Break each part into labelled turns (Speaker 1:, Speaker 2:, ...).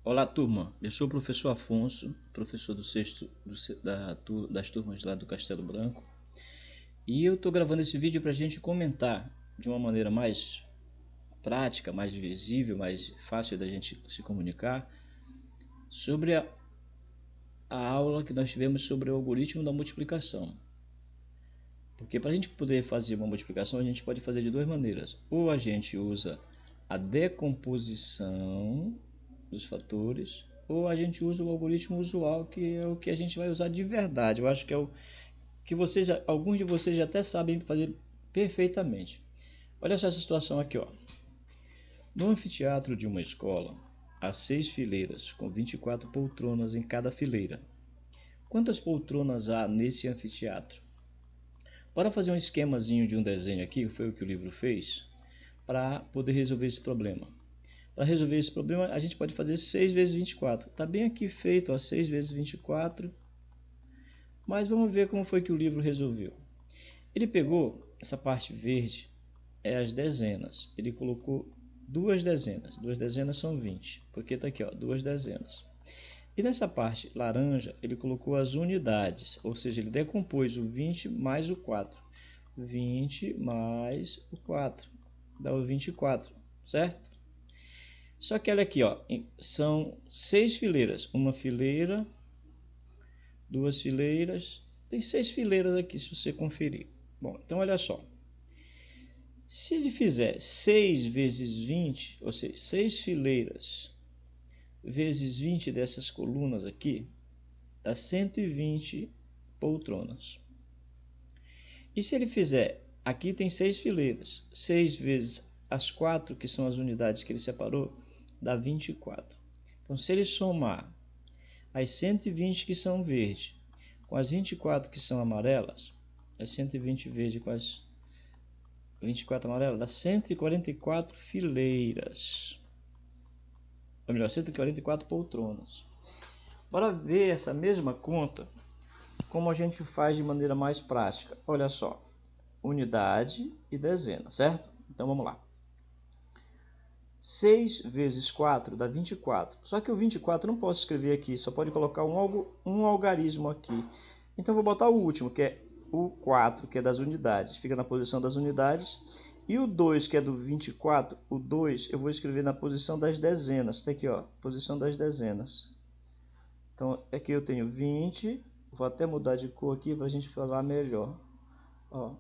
Speaker 1: Olá, turma. Eu sou o professor Afonso, professor do sexto das turmas lá do Castelo Branco. E eu estou gravando esse vídeo para a gente comentar de uma maneira mais prática, mais visível, mais fácil da gente se comunicar sobre a aula que nós tivemos sobre o algoritmo da multiplicação. Porque para a gente poder fazer uma multiplicação, a gente pode fazer de duas maneiras. Ou a gente usa a decomposição dos fatores, ou a gente usa o algoritmo usual, que é o que a gente vai usar de verdade. Eu acho que é o que alguns de vocês já até sabem fazer perfeitamente. Olha só essa situação aqui, ó. No anfiteatro de uma escola, há 6 fileiras com 24 poltronas em cada fileira. Quantas poltronas há nesse anfiteatro? Bora fazer um esquemazinho de um desenho aqui, foi o que o livro fez, para poder resolver esse problema. Para resolver esse problema, a gente pode fazer 6 vezes 24. Está bem aqui feito, ó, 6 vezes 24. Mas vamos ver como foi que o livro resolveu. Ele pegou essa parte verde, as dezenas. Ele colocou duas dezenas. Duas dezenas são 20, porque está aqui, ó, duas dezenas. E nessa parte laranja, ele colocou as unidades, ou seja, ele decompôs o 20 mais o 4. 20 mais o 4 dá o 24, certo? Só que olha aqui, ó, são 6 fileiras. Uma fileira, duas fileiras, tem 6 fileiras aqui se você conferir. Bom, então olha só. Se ele fizer 6 vezes 20, ou seja, 6 fileiras vezes 20 dessas colunas aqui, dá 120 poltronas. E se ele fizer, aqui tem 6 fileiras, 6 vezes as 4, que são as unidades que ele separou, dá 24. Então, se ele somar as 120 que são verde com as 24 que são amarelas, as 120 verde com as 24 amarelas, dá 144 fileiras. Ou melhor, 144 poltronas. Bora ver essa mesma conta, como a gente faz de maneira mais prática. Olha só, unidade e dezena, certo? Então vamos lá. 6 vezes 4 dá 24. Só que o 24 não posso escrever aqui, só pode colocar um algarismo aqui. Então vou botar o último, que é o 4, que é das unidades. Fica na posição das unidades. E o 2, que é do 24, o 2 eu vou escrever na posição das dezenas. Está aqui, ó, posição das dezenas. Então aqui eu tenho 20. Vou até mudar de cor aqui para a gente falar melhor. Ó,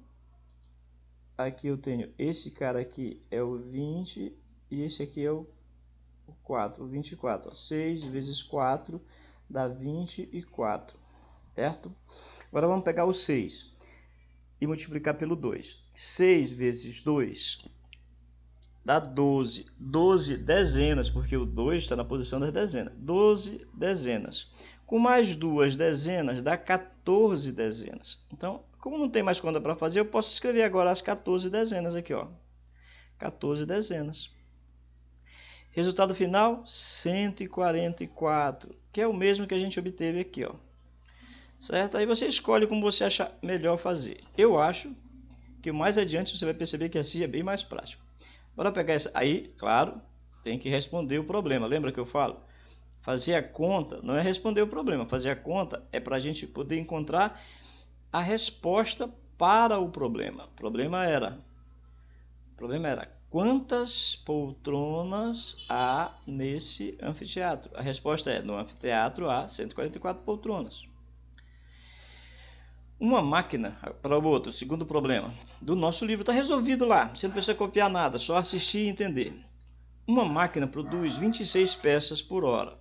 Speaker 1: aqui eu tenho esse cara aqui é o 20 e esse aqui é o 4, o 24. Ó. 6 vezes 4 dá 24, certo? Agora vamos pegar o 6 e multiplicar pelo 2. 6 vezes 2 dá 12. 12 dezenas, porque o 2 está na posição das dezenas. 12 dezenas. Com mais duas dezenas dá 14 dezenas. Então, como não tem mais conta para fazer, eu posso escrever agora as 14 dezenas aqui, ó. 14 dezenas. Resultado final, 144, que é o mesmo que a gente obteve aqui, ó. Certo? Aí você escolhe como você achar melhor fazer. Eu acho que mais adiante você vai perceber que assim é bem mais prático. Bora pegar essa. Aí, claro, tem que responder o problema. Lembra que eu falo? Fazer a conta não é responder o problema. Fazer a conta é para a gente poder encontrar a resposta para o problema. O problema era quantas poltronas há nesse anfiteatro? A resposta é, no anfiteatro há 144 poltronas. Uma máquina, para o outro, segundo problema, do nosso livro está resolvido lá, você não precisa copiar nada, só assistir e entender. Uma máquina produz 26 peças por hora.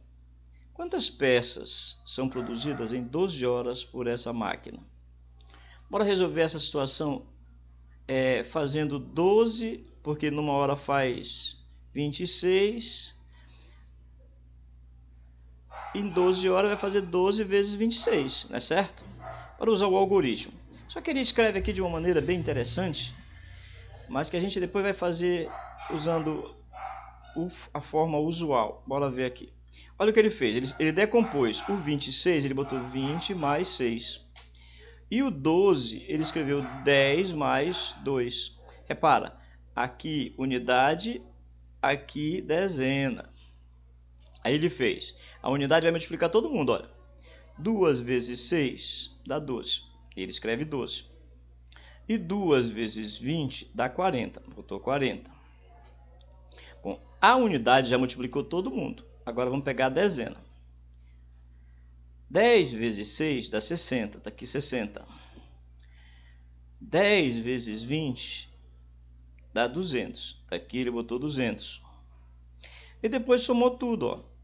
Speaker 1: Quantas peças são produzidas em 12 horas por essa máquina? Bora resolver essa situação fazendo 12, porque numa hora faz 26. Em 12 horas vai fazer 12 vezes 26, não é certo? Para usar o algoritmo. Só que ele escreve aqui de uma maneira bem interessante, mas que a gente depois vai fazer usando a forma usual. Bora ver aqui. Olha o que ele fez. Ele decompôs o 26, ele botou 20 mais 6. E o 12, ele escreveu 10 mais 2. Repara, aqui unidade, aqui dezena. Aí ele fez. A unidade vai multiplicar todo mundo, olha. 2 vezes 6 dá 12. Ele escreve 12. E 2 vezes 20 dá 40. Botou 40. Bom, a unidade já multiplicou todo mundo. Agora vamos pegar a dezena. 10 vezes 6 dá 60. Está aqui 60. 10 vezes 20 dá 200. Está aqui ele botou 200. E depois somou tudo, ó.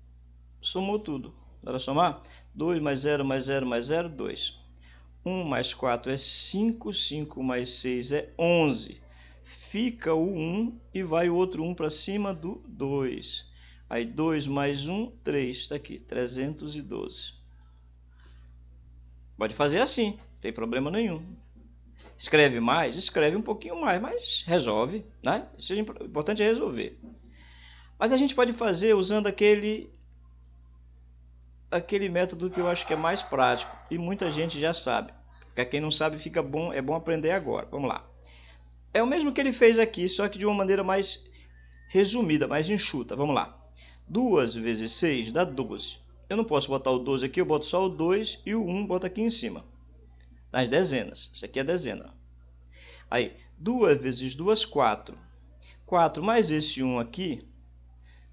Speaker 1: Somou tudo. Bora somar? 2 mais 0 mais 0 mais 0, 2. 1 mais 4 é 5. 5 mais 6 é 11. Fica o 1 e vai o outro 1 para cima do 2. Aí 2 mais 1, 3. Está aqui, 312. Pode fazer assim, não tem problema nenhum. Escreve mais? Escreve um pouquinho mais, mas resolve, né? O importante é resolver. Mas a gente pode fazer usando aquele método que eu acho que é mais prático e muita gente já sabe. Para quem não sabe, fica bom, é bom aprender agora. Vamos lá. É o mesmo que ele fez aqui, só que de uma maneira mais resumida, mais enxuta. Vamos lá. 2 vezes 6 dá 12. Eu não posso botar o 12 aqui, eu boto só o 2 e o 1 boto aqui em cima. Nas dezenas. Isso aqui é dezena. Aí, 2 vezes 2, 4. 4 mais esse 1 aqui,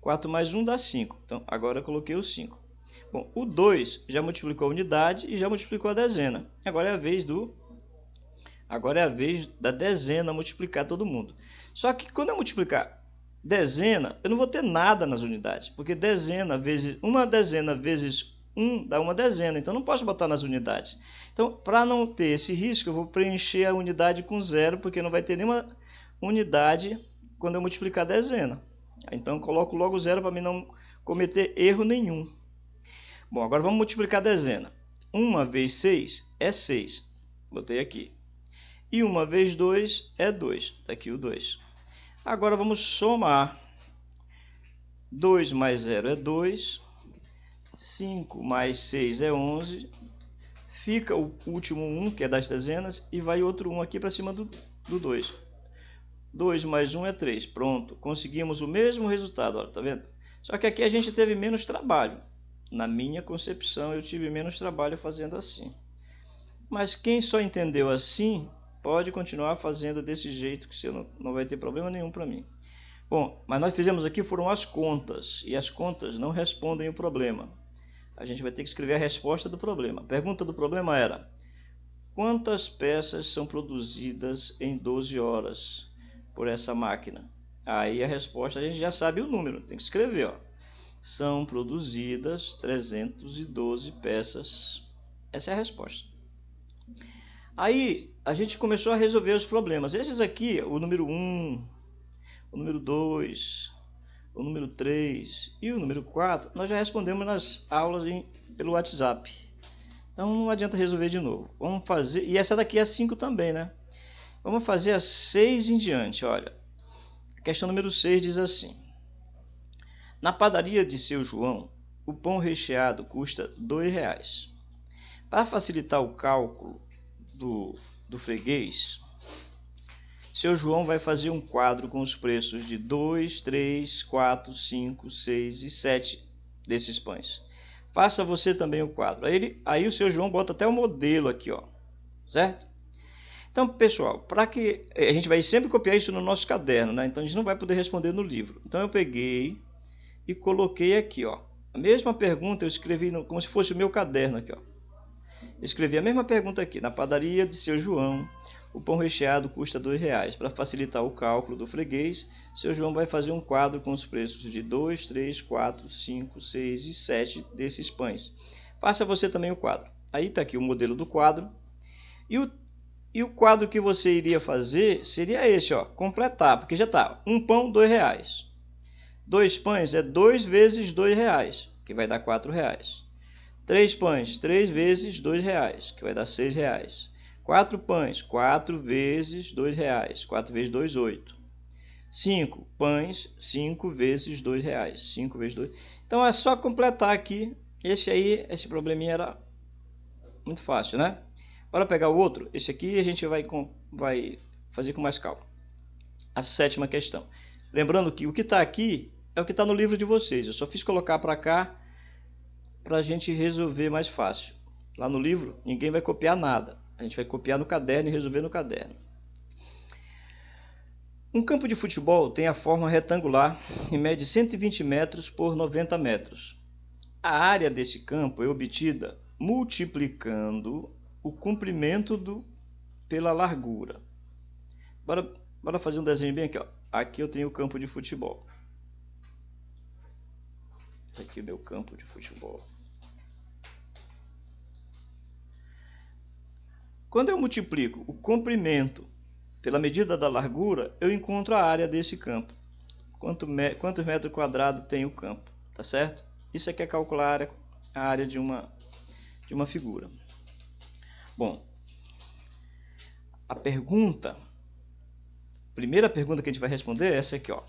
Speaker 1: 4 mais 1 dá 5. Então, agora eu coloquei o 5. Bom, o 2 já multiplicou a unidade e já multiplicou a dezena. Agora é a vez da dezena multiplicar todo mundo. Só que quando eu multiplicar dezena, eu não vou ter nada nas unidades, porque uma dezena vezes 1 dá uma dezena, então não posso botar nas unidades. Então, para não ter esse risco, eu vou preencher a unidade com 0, porque não vai ter nenhuma unidade quando eu multiplicar a dezena. Então, eu coloco logo 0 para mim não cometer erro nenhum. Bom, agora vamos multiplicar a dezena. 1 vezes 6 é 6. Botei aqui. E 1 vezes 2 é 2. Está aqui o 2. Agora vamos somar. 2 mais 0 é 2. 5 mais 6 é 11. Fica o último 1, que é das dezenas, e vai outro 1 aqui para cima do 2. 2 mais 1 é 3. Pronto. Conseguimos o mesmo resultado. Olha, tá vendo? Só que aqui a gente teve menos trabalho. Na minha concepção, eu tive menos trabalho fazendo assim. Mas quem só entendeu assim, pode continuar fazendo desse jeito, que você não vai ter problema nenhum para mim. Bom, mas nós fizemos aqui foram as contas, e as contas não respondem o problema. A gente vai ter que escrever a resposta do problema. A pergunta do problema era: quantas peças são produzidas em 12 horas por essa máquina? Aí a resposta a gente já sabe o número, tem que escrever, ó. São produzidas 312 peças. Essa é a resposta. Aí a gente começou a resolver os problemas. Esses aqui, o número 1, o número 2, o número 3 e o número 4, nós já respondemos nas aulas pelo WhatsApp. Então não adianta resolver de novo. Vamos fazer, e essa daqui é a 5 também, né? Vamos fazer a 6 em diante, olha. A questão número 6 diz assim: na padaria de seu João, o pão recheado custa R$ 2. Para facilitar o cálculo do freguês, seu João vai fazer um quadro com os preços de 2, 3, 4, 5, 6 e 7 desses pães. Faça você também o quadro. Aí o seu João bota até o modelo aqui, ó, certo? Então, pessoal, para que a gente vai sempre copiar isso no nosso caderno, né? Então a gente não vai poder responder no livro. Então eu peguei e coloquei aqui, ó. A mesma pergunta eu escrevi como se fosse o meu caderno aqui, ó. Eu escrevi a mesma pergunta aqui. Na padaria de seu João, o pão recheado custa R$ 2. Para facilitar o cálculo do freguês, seu João vai fazer um quadro com os preços de 2, 3, 4, 5, 6 e 7 desses pães. Faça você também o quadro. Aí está aqui o modelo do quadro. E o quadro que você iria fazer seria esse, ó. Completar, porque já está. Um pão, R$ 2. 2 pães é 2 vezes R$ 2, que vai dar R$ 4. 3 pães, 3 vezes R$ 2, que vai dar R$ 6. 4 pães, 4 vezes R$ 2, 4 vezes 2, 8. 5 pães, 5 vezes R$ 2, 5 vezes 2. Então é só completar aqui. Esse probleminha era muito fácil, né? Bora pegar o outro. Esse aqui a gente vai fazer com mais calma. A 7ª questão. Lembrando que o que está aqui é o que está no livro de vocês. Eu só fiz colocar para cá para a gente resolver mais fácil. Lá no livro, ninguém vai copiar nada. A gente vai copiar no caderno e resolver no caderno. Um campo de futebol tem a forma retangular e mede 120 metros por 90 metros. A área desse campo é obtida multiplicando o comprimento pela largura. Bora fazer um desenho bem aqui, ó. Aqui eu tenho o campo de futebol. Aqui é o meu campo de futebol. Quando eu multiplico o comprimento pela medida da largura, eu encontro a área desse campo. Quantos metros quadrados tem o campo, tá certo? Isso aqui é calcular a área de uma figura. Bom, a primeira pergunta que a gente vai responder é essa aqui, ó.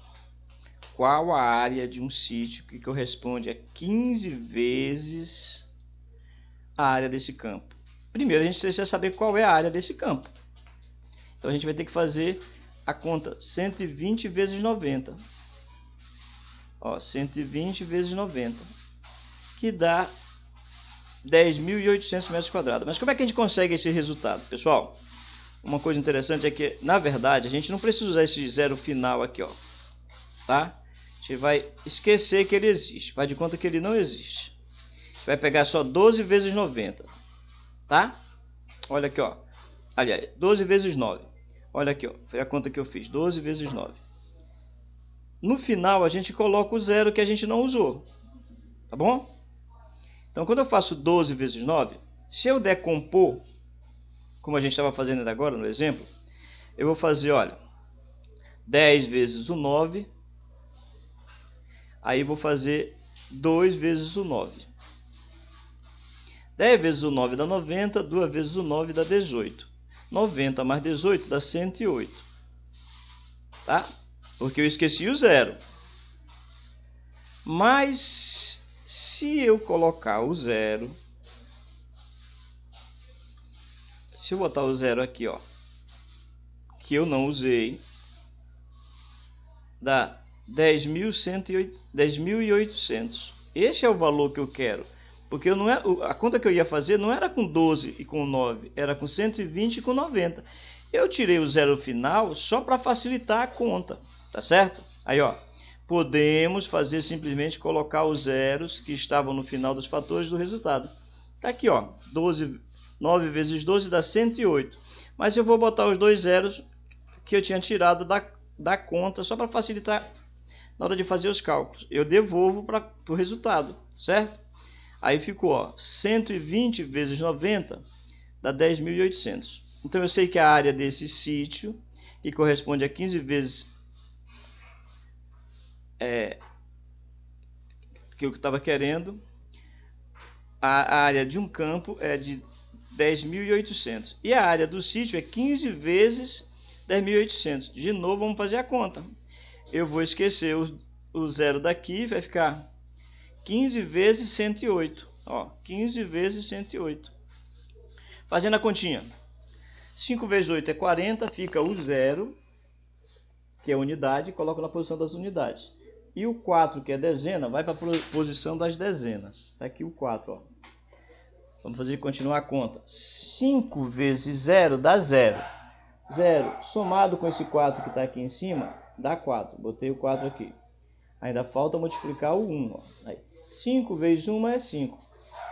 Speaker 1: Qual a área de um sítio que corresponde a 15 vezes a área desse campo? Primeiro a gente precisa saber qual é a área desse campo. Então a gente vai ter que fazer a conta 120 vezes 90. Ó, 120 vezes 90, que dá 10.800 metros quadrados. Mas como é que a gente consegue esse resultado, pessoal? Uma coisa interessante é que, na verdade, a gente não precisa usar esse zero final aqui, ó, tá? A gente vai esquecer que ele existe, faz de conta que ele não existe. A gente vai pegar só 12 vezes 90, tá? Olha aqui, ó. Aliás, 12 vezes 9. Olha aqui, ó. Foi a conta que eu fiz, 12 vezes 9. No final, a gente coloca o zero que a gente não usou, tá bom? Então, quando eu faço 12 vezes 9, se eu decompor, como a gente estava fazendo agora no exemplo, eu vou fazer, olha, 10 vezes o 9, aí vou fazer 2 vezes o 9. 10 vezes o 9 dá 90, 2 vezes o 9 dá 18. 90 mais 18 dá 108, tá? Porque eu esqueci o zero. Mas se eu colocar o zero, se eu botar o zero aqui, ó, que eu não usei, dá 10.800. Esse é o valor que eu quero, porque eu não é, a conta que eu ia fazer não era com 12 e com 9, era com 120 e com 90. Eu tirei o zero final só para facilitar a conta, tá certo? Aí, ó, podemos fazer simplesmente colocar os zeros que estavam no final dos fatores do resultado. Tá aqui, ó, 9 vezes 12 dá 108. Mas eu vou botar os dois zeros que eu tinha tirado da conta só para facilitar na hora de fazer os cálculos. Eu devolvo para o resultado, certo? Aí ficou, ó, 120 vezes 90 dá 10.800. Então eu sei que a área desse sítio, que corresponde a 15 vezes que eu estava querendo, a área de um campo é de 10.800. E a área do sítio é 15 vezes 10.800. De novo, vamos fazer a conta. Eu vou esquecer o zero daqui, vai ficar 15 vezes 108. Ó, 15 vezes 108. Fazendo a continha. 5 vezes 8 é 40, fica o zero, que é unidade, coloco na posição das unidades. E o 4, que é dezena, vai para a posição das dezenas. Está aqui o 4, ó. Vamos continuar a conta. 5 vezes 0 dá 0. 0 somado com esse 4 que está aqui em cima, dá 4. Botei o 4 aqui. Ainda falta multiplicar o 1. Ó. Aí, 5 vezes 1 é 5.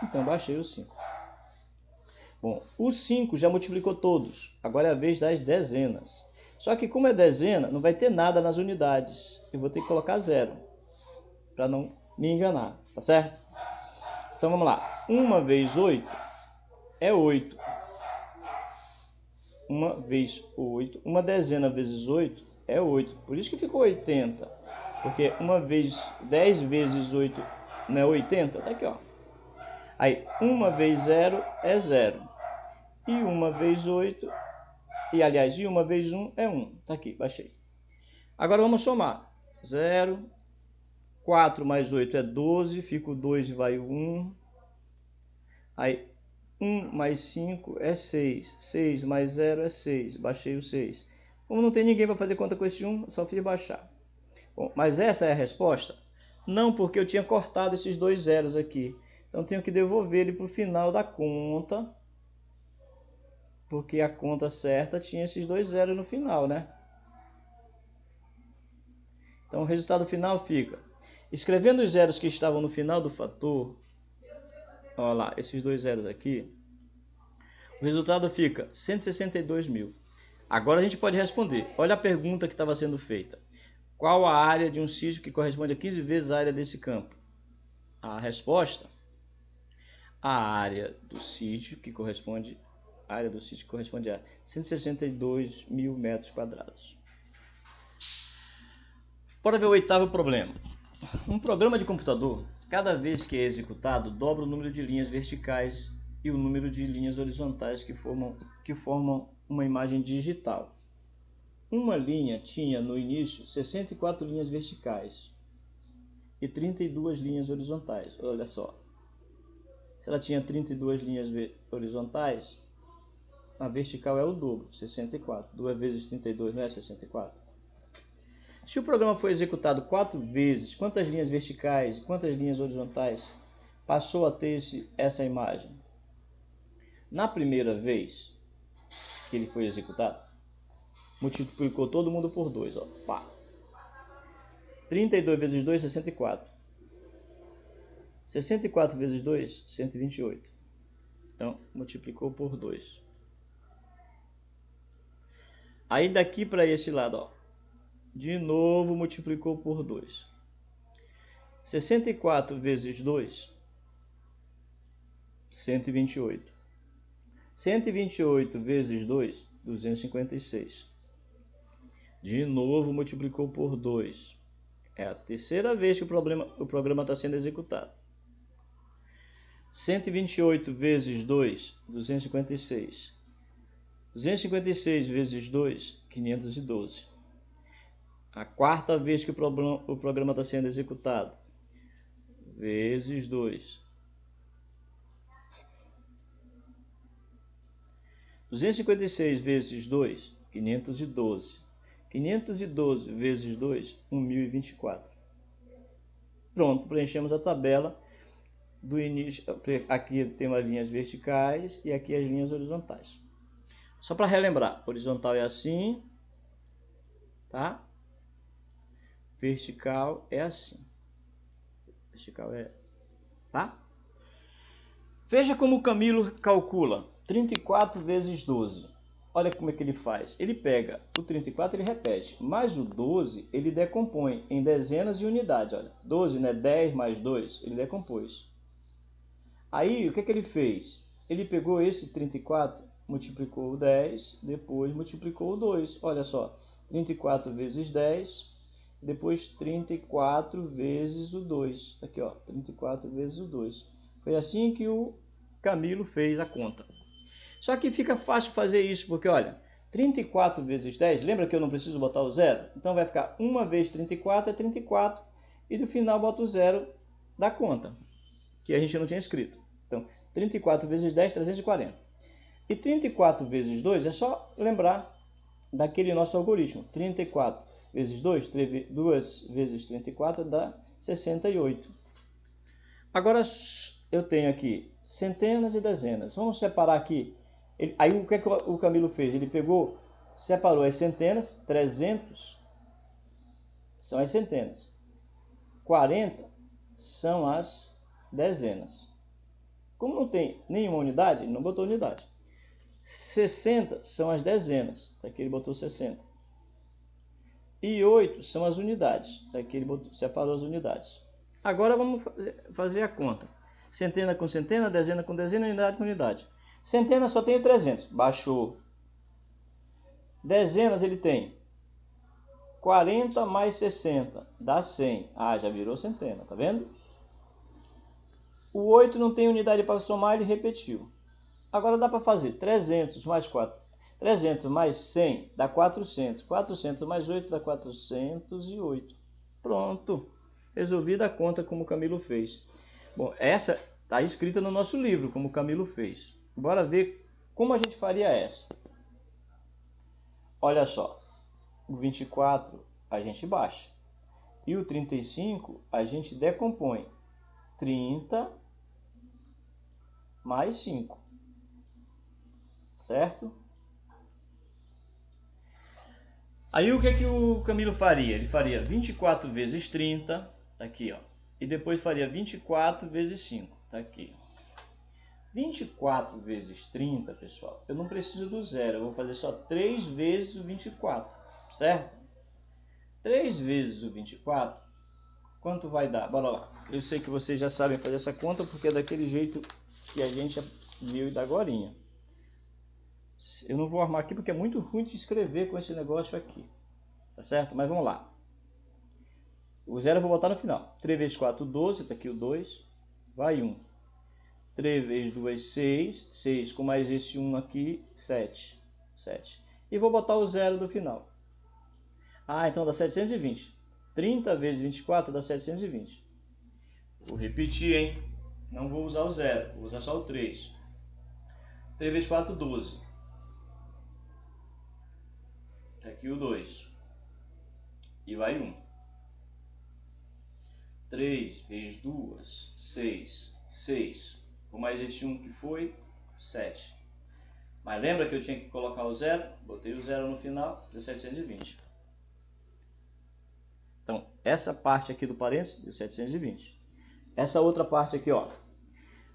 Speaker 1: Então, baixei o 5. Bom, o 5 já multiplicou todos. Agora é a vez das dezenas. Só que como é dezena, não vai ter nada nas unidades. Eu vou ter que colocar 0. Para não me enganar. Tá certo? Então, vamos lá. 1 vezes 8 é 8. 1 vezes 8. Uma dezena vezes 8 é 8. Por isso que ficou 80. Porque 10 vezes 8 não é 80? Tá aqui, ó. Aí, 1 vezes 0 é 0. E 1 vezes 8... E, aliás, 1 vezes 1 é 1. Tá aqui, baixei. Agora vamos somar. 0. 4 mais 8 é 12. Fica o 2 e vai o 1. Aí, 1 mais 5 é 6. 6 mais 0 é 6. Baixei o 6. Como não tem ninguém para fazer conta com esse 1, só fiz baixar. Bom, mas essa é a resposta? Não, porque eu tinha cortado esses dois zeros aqui. Então, tenho que devolver ele para o final da conta, porque a conta certa tinha esses dois zeros no final, né? Então, o resultado final fica, escrevendo os zeros que estavam no final do fator, olha lá, esses dois zeros aqui, o resultado fica 162 mil. Agora a gente pode responder. Olha a pergunta que estava sendo feita. Qual a área de um sítio que corresponde a 15 vezes a área desse campo? A resposta, a área do sítio que corresponde a 162 mil metros quadrados. Bora ver o oitavo problema. Um programa de computador, cada vez que é executado, dobra o número de linhas verticais e o número de linhas horizontais que formam uma imagem digital. Uma linha tinha no início 64 linhas verticais e 32 linhas horizontais. Olha só. Se ela tinha 32 linhas horizontais, a vertical é o dobro, 64. 2 vezes 32 não é 64? Se o programa foi executado 4 vezes, quantas linhas verticais e quantas linhas horizontais passou a ter essa imagem? Na primeira vez que ele foi executado, multiplicou todo mundo por 2. Ó. Pá. 32 vezes 2, 64. 64 vezes 2, 128. Então, multiplicou por 2. Aí daqui para esse lado, ó, de novo multiplicou por 2. 64 vezes 2, 128. 128 vezes 2, 256. De novo multiplicou por 2. É a terceira vez que o programa está sendo executado. 128 vezes 2, 256. 256 vezes 2, 512. A quarta vez que o programa está sendo executado. Vezes 2. 256 vezes 2, 512. 512 vezes 2, 1024. Pronto, preenchemos a tabela do início. Aqui tem as linhas verticais e aqui as linhas horizontais. Só para relembrar, horizontal é assim, tá? Vertical é assim. Vertical é, tá? Veja como o Camilo calcula 34 vezes 12. Olha como é que ele faz. Ele pega o 34, ele repete, mas o 12 ele decompõe em dezenas e unidades. Olha, 12, né? 10 mais 2, ele decompôs. Aí, o que ele fez? Ele pegou esse 34, multiplicou o 10, depois multiplicou o 2. Olha só, 34 vezes 10, depois 34 vezes o 2. Aqui, ó, 34 vezes o 2. Foi assim que o Camilo fez a conta. Só que fica fácil fazer isso, porque olha, 34 vezes 10, lembra que eu não preciso botar o zero? Então vai ficar 1 vezes 34 é 34, e no final bota o zero da conta, que a gente não tinha escrito. Então, 34 vezes 10, 340. E 34 vezes 2 é só lembrar daquele nosso algoritmo. 34 vezes 2, 2 vezes 34 dá 68. Agora eu tenho aqui centenas e dezenas. Vamos separar aqui. Aí o que é que o Camilo fez? Ele pegou, separou as centenas, 300 são as centenas, 40 são as dezenas. Como não tem nenhuma unidade, ele não botou unidade. 60 são as dezenas, daqui ele botou 60. E 8 são as unidades, daqui ele separou as unidades. Agora vamos fazer a conta. Centena com centena, dezena com dezena, unidade com unidade. Centena só tem 300, baixou. Dezenas ele tem 40 mais 60, dá 100. Ah, já virou centena, tá vendo? O 8 não tem unidade para somar, ele repetiu. Agora dá para fazer 300 mais 4. 300 mais 100 dá 400. 400 mais 8 dá 408. Pronto. Resolvida a conta como o Camilo fez. Bom, essa está escrita no nosso livro, como o Camilo fez. Bora ver como a gente faria essa. Olha só. O 24 a gente baixa. E o 35 a gente decompõe. 30 mais 5. Certo? Aí o que que o Camilo faria? Ele faria 24 vezes 30, tá aqui, ó. E depois faria 24 vezes 5, tá aqui. 24 vezes 30, pessoal, eu não preciso do zero, eu vou fazer só 3 vezes o 24, certo? 3 vezes o 24, quanto vai dar? Bora lá. Eu sei que vocês já sabem fazer essa conta, porque é daquele jeito que a gente viu da agorinha. Eu não vou armar aqui porque é muito ruim de escrever com esse negócio aqui, tá certo? Mas vamos lá. O zero eu vou botar no final. 3 vezes 4, 12, tá aqui o 2, vai 1. 3 vezes 2, 6. 6 com mais esse 1 aqui, 7. 7. E vou botar o zero do final. Ah, então dá 720. 30 vezes 24 dá 720. Vou repetir, hein? Não vou usar o zero, vou usar só o 3. 3 vezes 4, 12. Tá aqui o 2. E vai 1. 3 vezes 2, 6. 6. Com mais este 1 que foi, 7. Mas lembra que eu tinha que colocar o zero? Botei o zero no final, deu 720. Então, essa parte aqui do parênteses deu 720. Essa outra parte aqui, ó.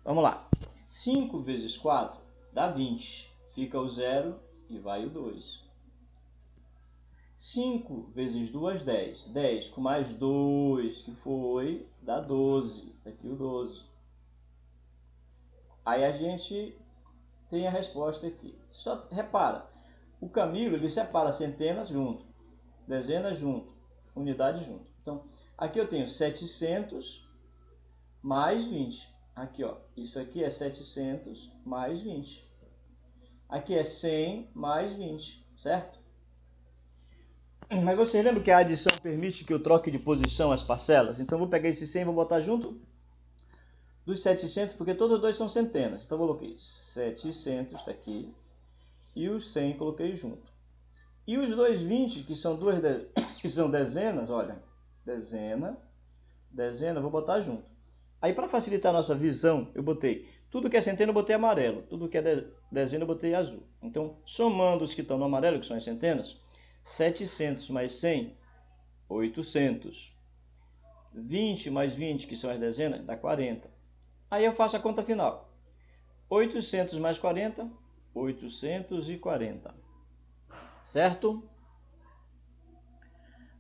Speaker 1: Vamos lá. 5 vezes 4 dá 20. Fica o zero e vai o 2. 5 vezes 2, 10. 10 com mais 2 que foi, dá 12. Aqui o 12. Aí a gente tem a resposta aqui. Só repara, o Camilo ele separa centenas junto, dezenas junto, unidade junto. Então, aqui eu tenho 700 mais 20. Aqui, ó, isso aqui é 700 mais 20. Aqui é 100 mais 20, certo? Mas você lembra que a adição permite que eu troque de posição as parcelas? Então, eu vou pegar esse 100 e vou botar junto dos 700, porque todos os dois são centenas. Então, eu coloquei 700, está aqui, e os 100 coloquei junto. E os dois 20, que são que são dezenas, olha, dezena, dezena, vou botar junto. Aí, para facilitar a nossa visão, eu botei tudo que é centena, eu botei amarelo, tudo que é dezena, eu botei azul. Então, somando os que estão no amarelo, que são as centenas, 700 mais 100, 800. 20 mais 20, que são as dezenas, dá 40. Aí eu faço a conta final. 800 mais 40, 840. Certo?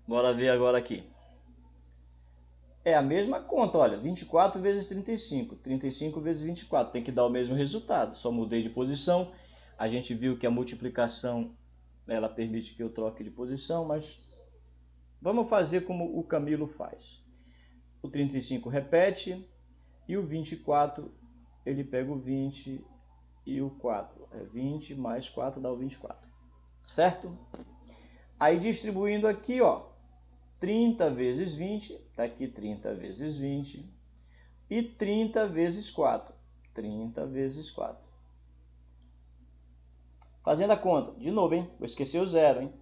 Speaker 1: Bora ver agora aqui. É a mesma conta, olha, 24 vezes 35, 35 vezes 24, tem que dar o mesmo resultado, só mudei de posição. A gente viu que a multiplicação, ela permite que eu troque de posição, mas vamos fazer como o Camilo faz. O 35 repete, e o 24, ele pega o 20 e o 4, é 20 mais 4 dá o 24, certo? Aí distribuindo aqui, ó, 30 vezes 20, está aqui 30 vezes 20, e 30 vezes 4, 30 vezes 4. Fazendo a conta, de novo, hein? Vou esquecer o zero, hein?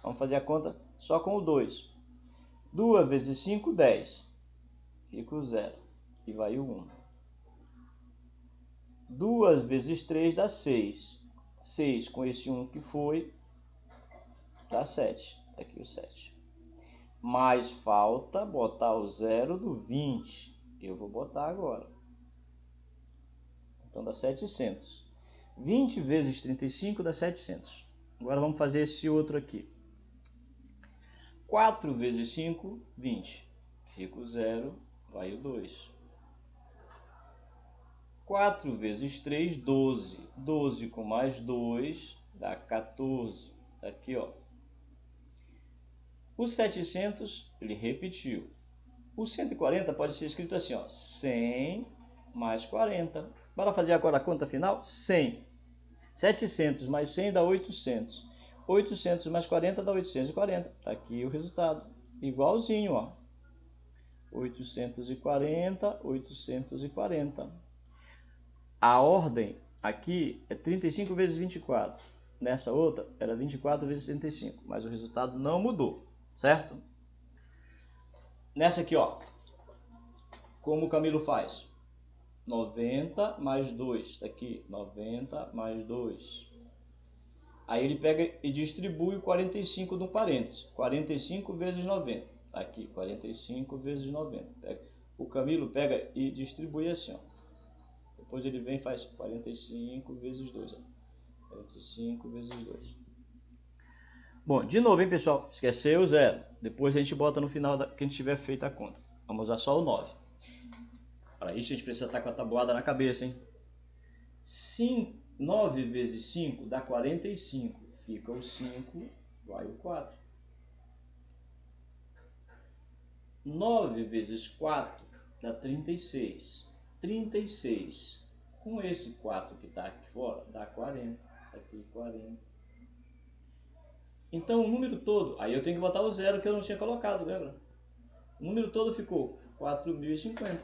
Speaker 1: Vamos fazer a conta só com o 2. 2 vezes 5, 10. Fica o 0 e vai o 1. 2 vezes 3 dá 6. 6 com esse 1 que foi, dá 7. Está aqui o 7. Mas falta botar o 0 do 20. Eu vou botar agora. Então dá 700. 20 vezes 35 dá 700. Agora vamos fazer esse outro aqui. 4 vezes 5, 20. Fica o 0, vai o 2. 4 vezes 3, 12. 12 com mais 2 dá 14. Aqui, ó. O 700, ele repetiu. O 140 pode ser escrito assim, ó. 100 mais 40. Bora fazer agora a conta final? 100. 700 mais 100 dá 800. 800 mais 40 dá 840. Tá aqui o resultado. Igualzinho, ó. 840, 840. A ordem aqui é 35 vezes 24. Nessa outra era 24 vezes 35. Mas o resultado não mudou, certo? Nessa aqui, ó, como o Camilo faz? 90 mais 2, aqui, 90 mais 2. Aí ele pega e distribui o 45 no parênteses. 45 vezes 90. Aqui, 45 vezes 90. O Camilo pega e distribui assim, ó. Depois ele vem e faz 45 vezes 2. Ó. 45 vezes 2. Bom, de novo, hein, pessoal? Esqueceu o zero. Depois a gente bota no final que a gente tiver feito a conta. Vamos usar só o 9. Para isso a gente precisa estar com a tabuada na cabeça, hein? 9 vezes 5 dá 45. Fica o 5, vai o 4. 9 vezes 4 dá 36. 36. Com esse 4 que está aqui fora, dá 40. Aqui 40. Então o número todo, aí eu tenho que botar o zero que eu não tinha colocado, lembra? O número todo ficou 4.050.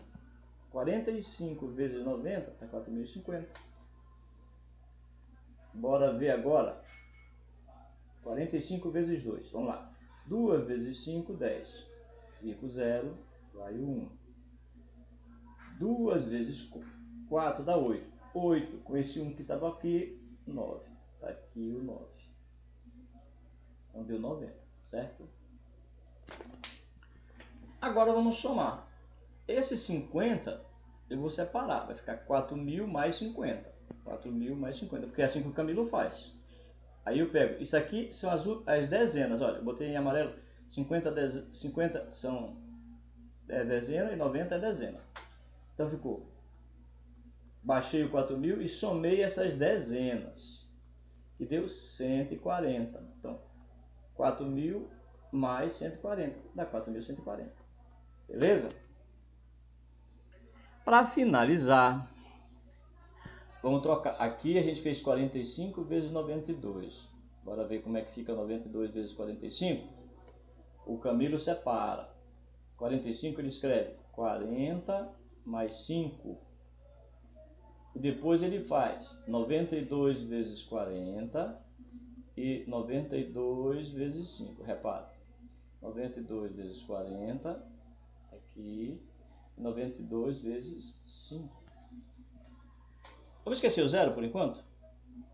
Speaker 1: 45 vezes 90 dá 4.050. Bora ver agora. 45 vezes 2. Vamos lá. 2 vezes 5, 10. Fica o 0, vai o 1. 2 vezes 4 dá 8. 8 com esse 1 que estava aqui, 9. Está aqui o 9. Então deu 90, certo? Agora vamos somar. Esse 50 eu vou separar. Vai ficar 4.000 mais 50. 4.000 mais 50, porque é assim que o Camilo faz. Aí eu pego, isso aqui são as dezenas, olha, eu botei em amarelo, 50 são dezena e 90 é dezena. Então ficou, baixei o 4.000 e somei essas dezenas, que deu 140. Então, 4.000 mais 140, dá 4.140. Beleza? Para finalizar, vamos trocar. Aqui a gente fez 45 vezes 92. Bora ver como é que fica 92 vezes 45. O Camilo separa. 45 ele escreve 40 mais 5. E depois ele faz 92 vezes 40 e 92 vezes 5. Repara. 92 vezes 40 aqui. 92 vezes 5. Vamos esquecer o zero por enquanto?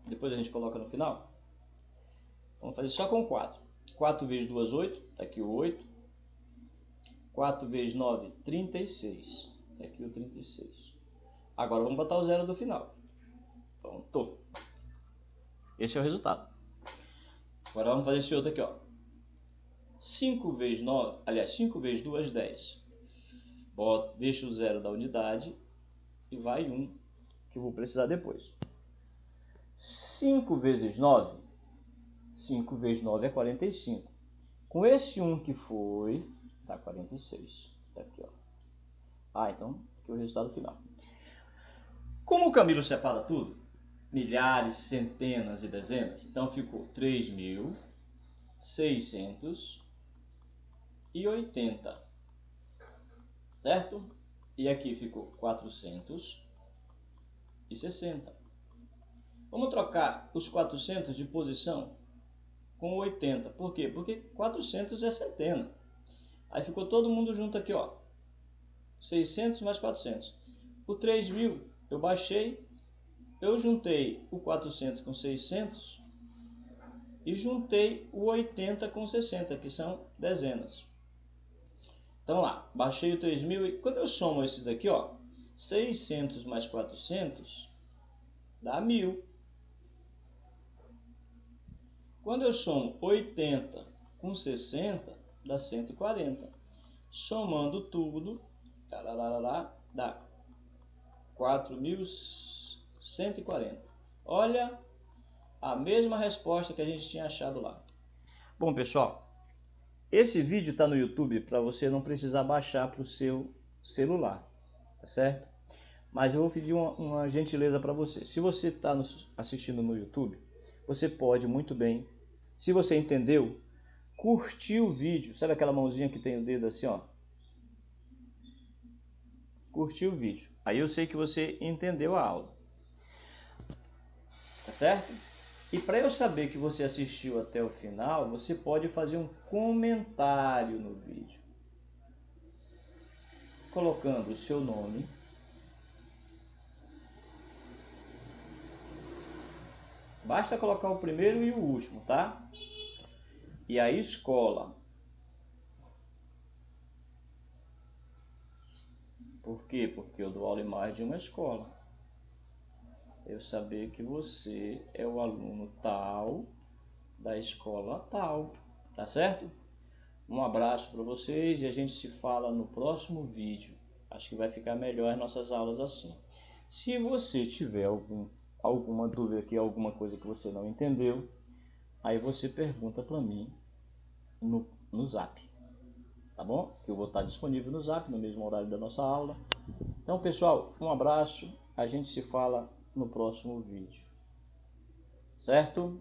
Speaker 1: Depois a gente coloca no final. Vamos fazer só com 4. 4 vezes 2, 8. Está aqui o 8. 4 vezes 9, 36. Está aqui o 36. Agora vamos botar o zero do final. Pronto. Esse é o resultado. Agora vamos fazer esse outro aqui, ó. 5 vezes 9, aliás, 5 vezes 2, 10. Deixa o zero da unidade e vai 1, que eu vou precisar depois. 5 vezes 9, 5 vezes 9 é 45. Com esse 1 que foi, dá 46. Tá aqui, ó. Então, aqui é o resultado final. Como o Camilo separa tudo, milhares, centenas e dezenas, então ficou 3.680, certo? E aqui ficou 460. Vamos trocar os 400 de posição com 80. Por quê? Porque 400 é centena. Aí ficou todo mundo junto aqui, ó. 600 mais 400. O 3.000 eu baixei, eu juntei o 400 com 600 e juntei o 80 com 60, que são dezenas. Então lá, baixei o 3.000 e quando eu somo esses daqui, ó, 600 mais 400 dá 1.000. Quando eu somo 80 com 60 dá 140. Somando tudo, dá 4.140. Olha a mesma resposta que a gente tinha achado lá. Bom, pessoal, esse vídeo está no YouTube para você não precisar baixar para o seu celular, tá certo? Mas eu vou pedir uma gentileza para você. Se você está assistindo no YouTube, você pode muito bem, se você entendeu, curtir o vídeo. Sabe aquela mãozinha que tem o dedo assim, ó? Curtir o vídeo. Aí eu sei que você entendeu a aula. Tá certo? E para eu saber que você assistiu até o final, você pode fazer um comentário no vídeo. colocando o seu nome, basta colocar o primeiro e o último, tá? E a escola. Por quê? Porque eu dou aula em mais de uma escola. Eu saber que você é o aluno tal da escola tal, tá certo? Um abraço para vocês e a gente se fala no próximo vídeo. Acho que vai ficar melhor as nossas aulas assim. Se você tiver alguma dúvida aqui, alguma coisa que você não entendeu, aí você pergunta para mim no Zap, tá bom? Que eu vou estar disponível no Zap no mesmo horário da nossa aula. Então, pessoal, um abraço. A gente se fala no próximo vídeo, certo?